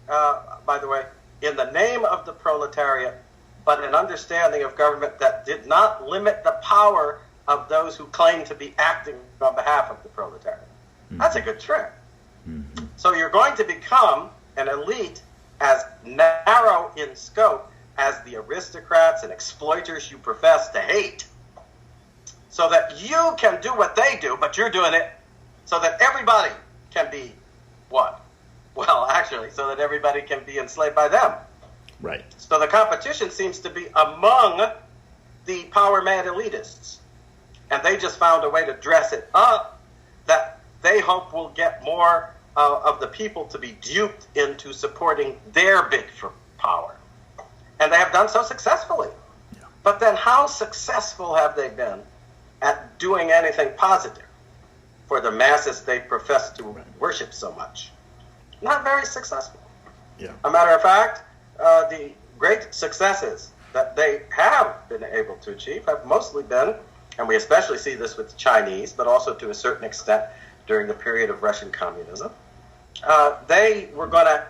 S2: by the way, in the name of the proletariat, but an understanding of government that did not limit the power of those who claim to be acting on behalf of the proletariat. That's a good trick. So you're going to become an elite as narrow in scope as the aristocrats and exploiters you profess to hate, so that you can do what they do, but you're doing it so that everybody can be what? Well, actually, so that everybody can be enslaved by them.
S1: Right.
S2: So the competition seems to be among the power-mad elitists. And they just found a way to dress it up that they hope will get more of the people to be duped into supporting their bid for power. And they have done so successfully. Yeah. But then how successful have they been at doing anything positive for the masses they profess to worship so much? Not very successful. Yeah. A matter of fact, the great successes that they have been able to achieve have mostly been, and we especially see this with the Chinese, but also to a certain extent during the period of Russian communism, they were going to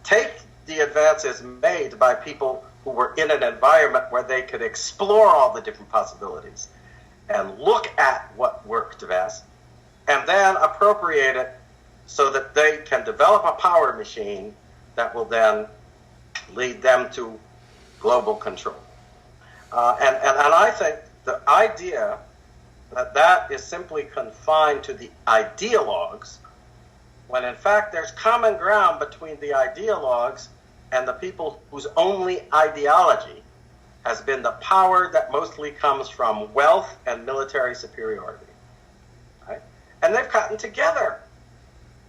S2: take the advances made by people who were in an environment where they could explore all the different possibilities and look at what worked best, and then appropriate it so that they can develop a power machine that will then lead them to global control. And I think the idea that is simply confined to the ideologues, when in fact there's common ground between the ideologues and the people whose only ideology has been the power that mostly comes from wealth and military superiority. Right? And they've gotten together.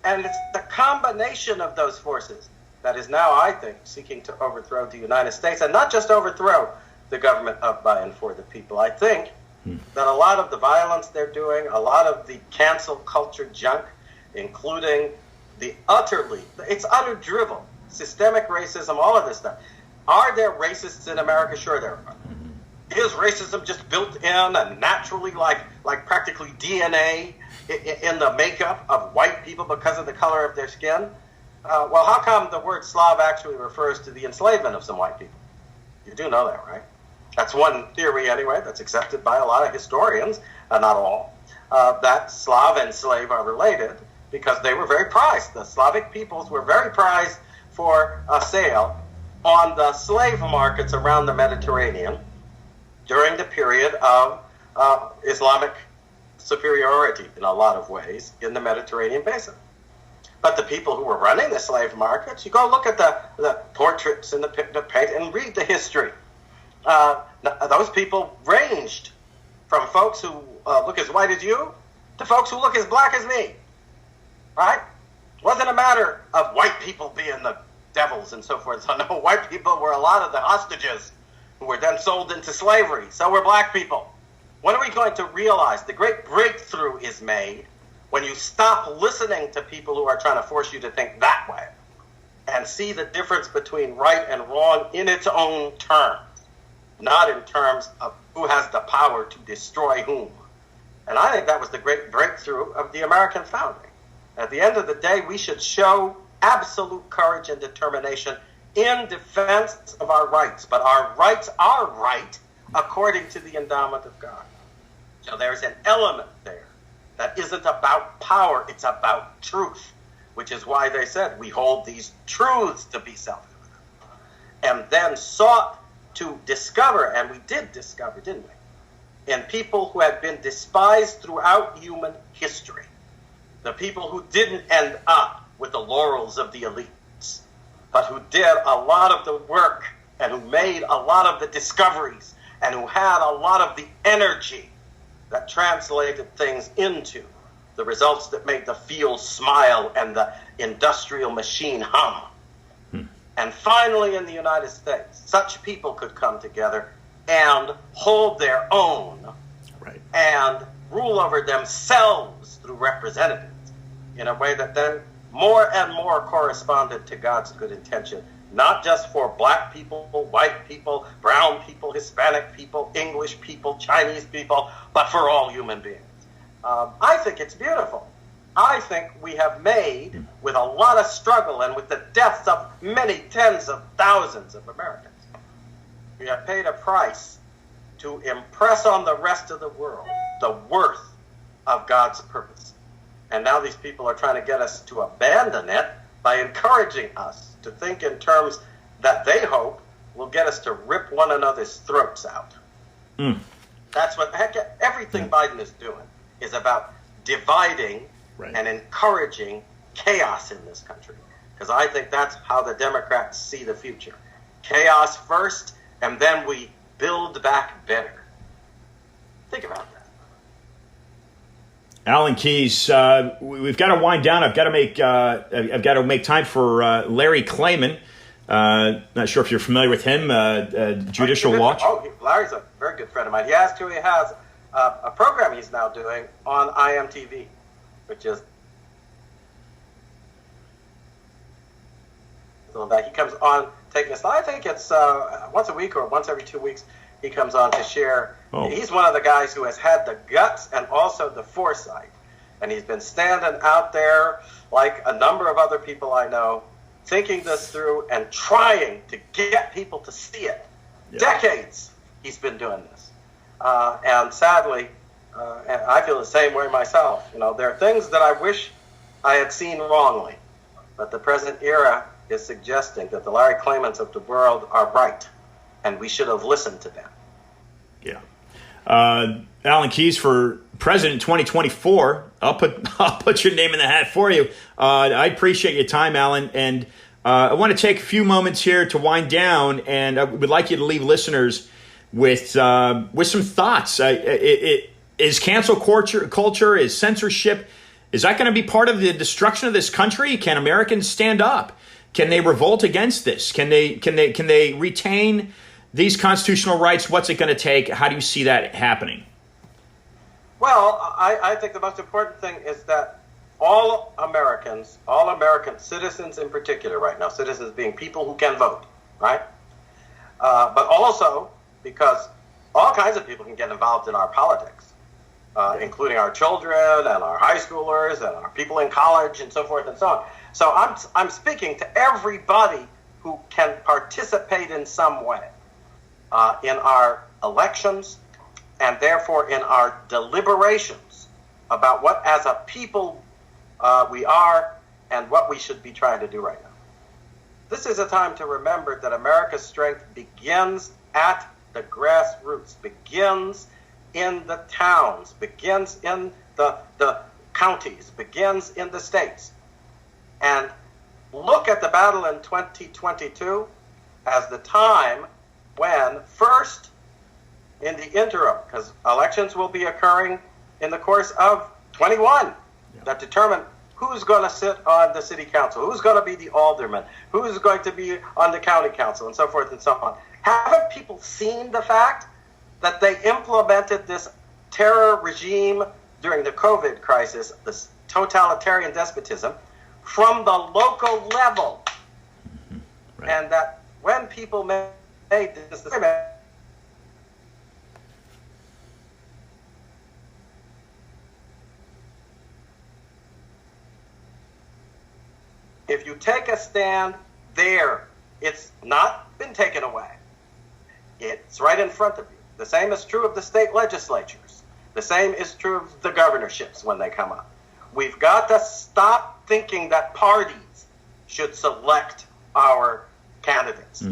S2: And it's the combination of those forces that is now, I think, seeking to overthrow the United States, and not just overthrow the government of, by, and for the people. I think that a lot of the violence they're doing, a lot of the cancel culture junk, including it's utter drivel, systemic racism, all of this stuff. Are there racists in America? Sure there are. Is racism just built in and naturally, like practically DNA in the makeup of white people because of the color of their skin? Well, how come the word Slav actually refers to the enslavement of some white people? You do know that, right? That's one theory, anyway, that's accepted by a lot of historians, not all, that Slav and slave are related because they were very prized. The Slavic peoples were very prized for a sale on the slave markets around the Mediterranean during the period of Islamic superiority in a lot of ways in the Mediterranean basin. But the people who were running the slave markets, you go look at the portraits and the paint and read the history. Those people ranged from folks who look as white as you to folks who look as black as me, right? It wasn't a matter of white people being the devils and so forth. So no, white people were a lot of the hostages who were then sold into slavery. So were black people. When are we going to realize the great breakthrough is made when you stop listening to people who are trying to force you to think that way and see the difference between right and wrong in its own terms, not in terms of who has the power to destroy whom? And I think that was the great breakthrough of the American founding. At the end of the day, we should show absolute courage and determination in defense of our rights. But our rights are right according to the endowment of God. So there's an element there that isn't about power, it's about truth, which is why they said we hold these truths to be self-evident. And then sought to discover, and we did discover, didn't we, in people who had been despised throughout human history, the people who didn't end up with the laurels of the elites, but who did a lot of the work and who made a lot of the discoveries and who had a lot of the energy that translated things into the results that made the field smile and the industrial machine hum. And finally, in the United States, such people could come together and hold their own, right, and rule over themselves through representatives in a way that then more and more corresponded to God's good intention, not just for black people, white people, brown people, Hispanic people, English people, Chinese people, but for all human beings. I think it's beautiful. I think we have made, with a lot of struggle and with the deaths of many tens of thousands of Americans, we have paid a price to impress on the rest of the world the worth of God's purpose. And now these people are trying to get us to abandon it by encouraging us to think in terms that they hope will get us to rip one another's throats out. That's what everything Biden is doing is about dividing, right, and encouraging chaos in this country. Because I think that's how the Democrats see the future. Chaos first, and then we build back better. Think about that.
S1: Alan Keyes, we've got to wind down. I've got to make time for Larry Klayman. Not sure if you're familiar with him. Judicial Watch.
S2: Larry's a very good friend of mine. He has a program he's now doing on IMTV, which is so that he comes on taking us. I think it's once a week or once every 2 weeks. He comes on to share. He's one of the guys who has had the guts and also the foresight. And he's been standing out there like a number of other people I know, thinking this through and trying to get people to see it. Yeah. Decades he's been doing this. And sadly, and I feel the same way myself. You know, there are things that I wish I had seen wrongly. But the present era is suggesting that the Larry Klaymans of the world are right. And we should have listened to them.
S1: Yeah. Alan Keyes for President 2024. I'll put your name in the hat for you. I appreciate your time, Alan. And I want to take a few moments here to wind down. And I would like you to leave listeners with some thoughts. Is cancel culture, is censorship, is that going to be part of the destruction of this country? Can Americans stand up? Can they revolt against this? Can they retain these constitutional rights? What's it going to take? How do you see that happening?
S2: Well, I think the most important thing is that all American citizens in particular right now, citizens being people who can vote, right? But also because all kinds of people can get involved in our politics, including our children and our high schoolers and our people in college and so forth and so on. So I'm speaking to everybody who can participate in some way in our elections and therefore in our deliberations about what as a people we are and what we should be trying to do right now. This is a time to remember that America's strength begins at the grassroots, begins in the towns, begins in the counties, begins in the states. And look at the battle in 2022 as the time when first, in the interim, because elections will be occurring in the course of 21 that determine who's going to sit on the city council, who's going to be the alderman, who's going to be on the county council, and so forth and so on. Haven't people seen the fact that they implemented this terror regime during the COVID crisis, this totalitarian despotism, from the local level? Right. And that when people made this decision, if you take a stand there, it's not been taken away. It's right in front of you. The same is true of the state legislatures. The same is true of the governorships when they come up. We've got to stop thinking that parties should select our candidates.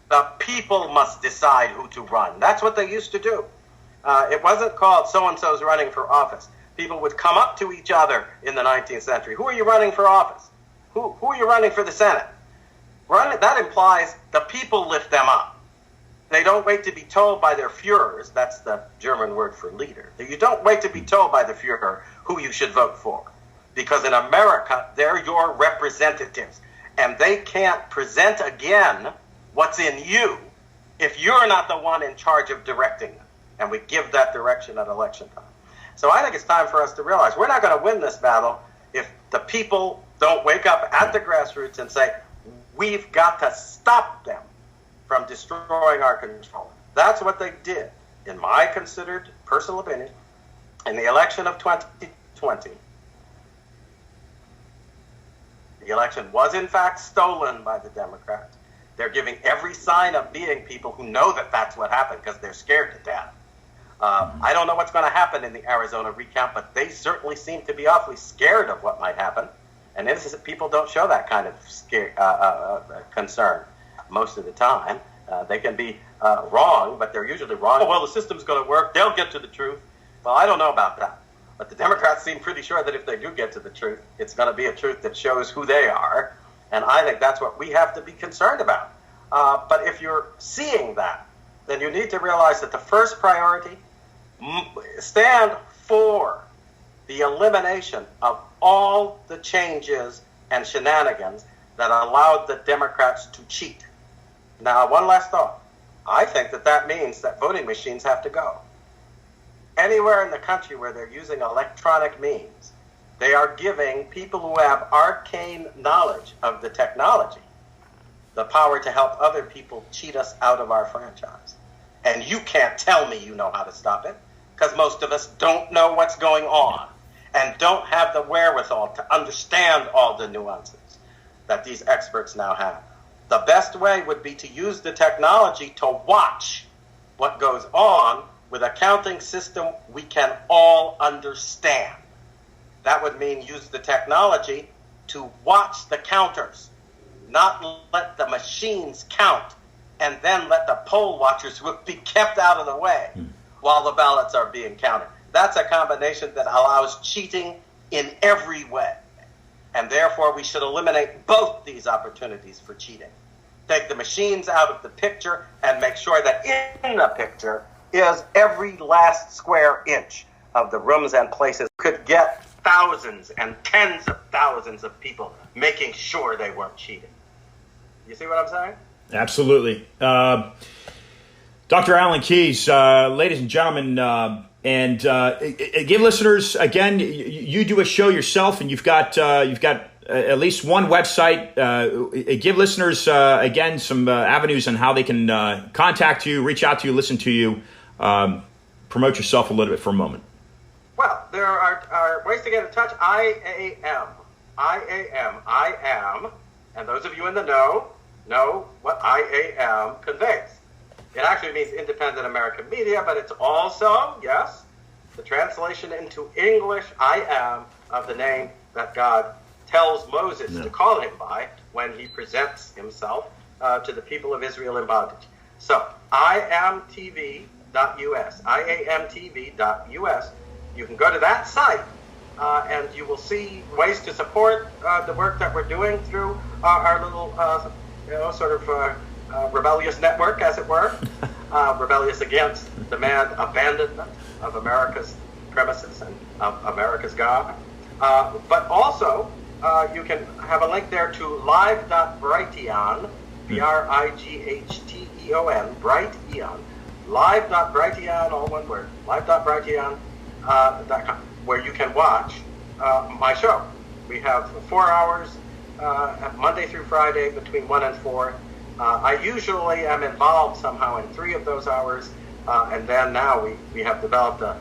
S2: The people must decide who to run. That's what they used to do. It wasn't called so-and-so's running for office. People would come up to each other in the 19th century. Who are you running for office? Who are you running for the Senate? That implies the people lift them up. They don't wait to be told by their Führers, that's the German word for leader. You don't wait to be told by the Führer who you should vote for. Because in America, they're your representatives. And they can't present again what's in you if you're not the one in charge of directing them. And we give that direction at election time. So I think it's time for us to realize we're not going to win this battle if the people don't wake up at the grassroots and say, we've got to stop them from destroying our control. That's what they did, in my considered personal opinion, in the election of 2020. The election was in fact stolen by the Democrats. They're giving every sign of being people who know that that's what happened because they're scared to death. I don't know what's going to happen in the Arizona recount, but they certainly seem to be awfully scared of what might happen. And people don't show that kind of concern most of the time. They can be wrong, but they're usually wrong. Oh, well, the system's going to work. They'll get to the truth. Well, I don't know about that. But the Democrats seem pretty sure that if they do get to the truth, it's going to be a truth that shows who they are. And I think that's what we have to be concerned about. But if you're seeing that, then you need to realize that the first priority, stand for the elimination of all the changes and shenanigans that allowed the Democrats to cheat. Now, one last thought. I think that means that voting machines have to go. Anywhere in the country where they're using electronic means, they are giving people who have arcane knowledge of the technology the power to help other people cheat us out of our franchise. And you can't tell me you know how to stop it, because most of us don't know what's going on and don't have the wherewithal to understand all the nuances that these experts now have. The best way would be to use the technology to watch what goes on with a counting system we can all understand. That would mean use the technology to watch the counters, not let the machines count and then let the poll watchers be kept out of the way while the ballots are being counted. That's a combination that allows cheating in every way. And therefore, we should eliminate both these opportunities for cheating. Take the machines out of the picture and make sure that in the picture is every last square inch of the rooms and places. Could get thousands and tens of thousands of people making sure they weren't cheating. You see what I'm saying?
S1: Absolutely. Dr. Alan Keyes, ladies and gentlemen, and give listeners, again, you do a show yourself, and you've got at least one website. Give listeners, again, some avenues on how they can contact you, reach out to you, listen to you. Promote yourself a little bit for a moment.
S2: Well, there are ways to get in touch. I am, and those of you in the know what IAM conveys. It actually means Independent American Media, but it's also, yes, the translation into English, I am, of the name that God tells Moses to call him by when he presents himself to the people of Israel in bondage. So, iamtv.us, iamtv.us. You can go to that site, and you will see ways to support the work that we're doing through our little, rebellious network, as it were, rebellious against the mad abandonment of America's premises and of America's God. But also, you can have a link there to live.brighteon, Brightheon, Brighteon, live.brighteon, all one word, live.brighteon.com, where you can watch my show. We have 4 hours Monday through Friday between 1 and 4. I usually am involved somehow in 3 of those hours, and then now we have developed a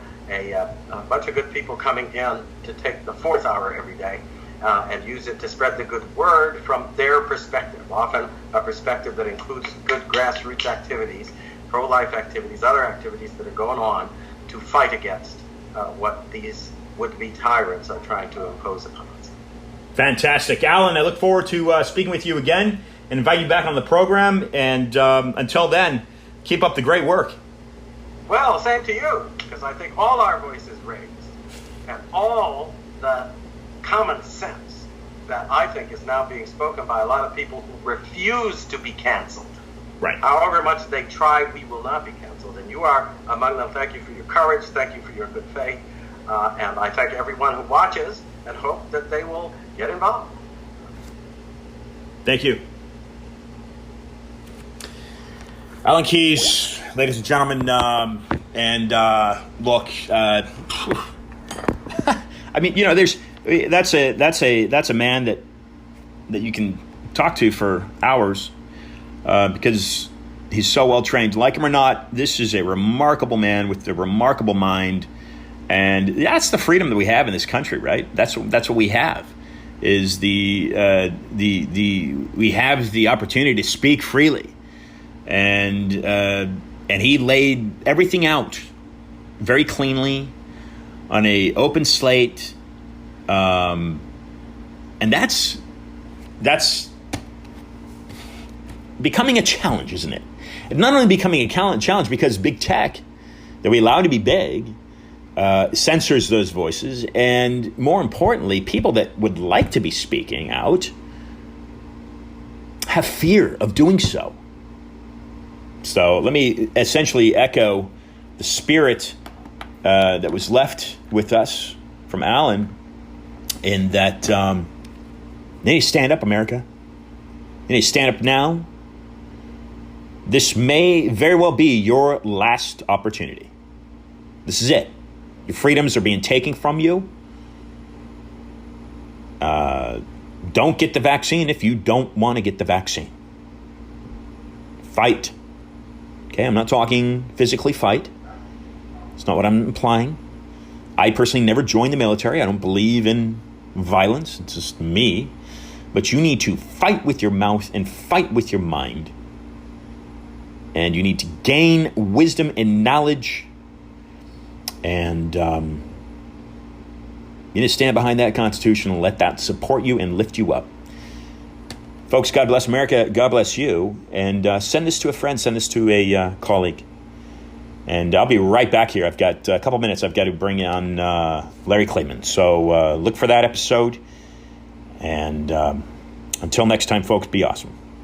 S2: bunch of good people coming in to take the 4th hour every day and use it to spread the good word from their perspective, often a perspective that includes good grassroots activities, pro-life activities, other activities that are going on to fight against what these would-be tyrants are trying to impose upon us.
S1: Fantastic. Alan, I look forward to speaking with you again and invite you back on the program. And until then, keep up the great work.
S2: Well, same to you, because I think all our voices raised and all the common sense that I think is now being spoken by a lot of people who refuse to be canceled.
S1: Right.
S2: However much they try, we will not be canceled. And you are among them. Thank you for your courage. Thank you for your good faith. And I thank everyone who watches and hope that they will get involved.
S1: Thank you. Alan Keyes, ladies and gentlemen, look, I mean, that's a man that you can talk to for hours because he's so well trained. Like him or not, this is a remarkable man with a remarkable mind, and that's the freedom that we have in this country, right? That's what we have. Is we have the opportunity to speak freely. And he laid everything out very cleanly on a open slate, and that's becoming a challenge, isn't it? And not only becoming a challenge because big tech that we allow to be big censors those voices, and more importantly, people that would like to be speaking out have fear of doing so. So let me essentially echo the spirit that was left with us from Alan in that you need to stand up, America. You need to stand up now. This may very well be your last opportunity. This is it. Your freedoms are being taken from you. Don't get the vaccine if you don't want to get the vaccine. Fight. Okay, I'm not talking physically fight. It's not what I'm implying. I personally never joined the military. I don't believe in violence. It's just me. But you need to fight with your mouth and fight with your mind. And you need to gain wisdom and knowledge. And you need to stand behind that Constitution and let that support you and lift you up. Folks, God bless America. God bless you. And send this to a friend. Send this to a colleague. And I'll be right back here. I've got a couple minutes. I've got to bring on Larry Clayman. So look for that episode. And until next time, folks, be awesome.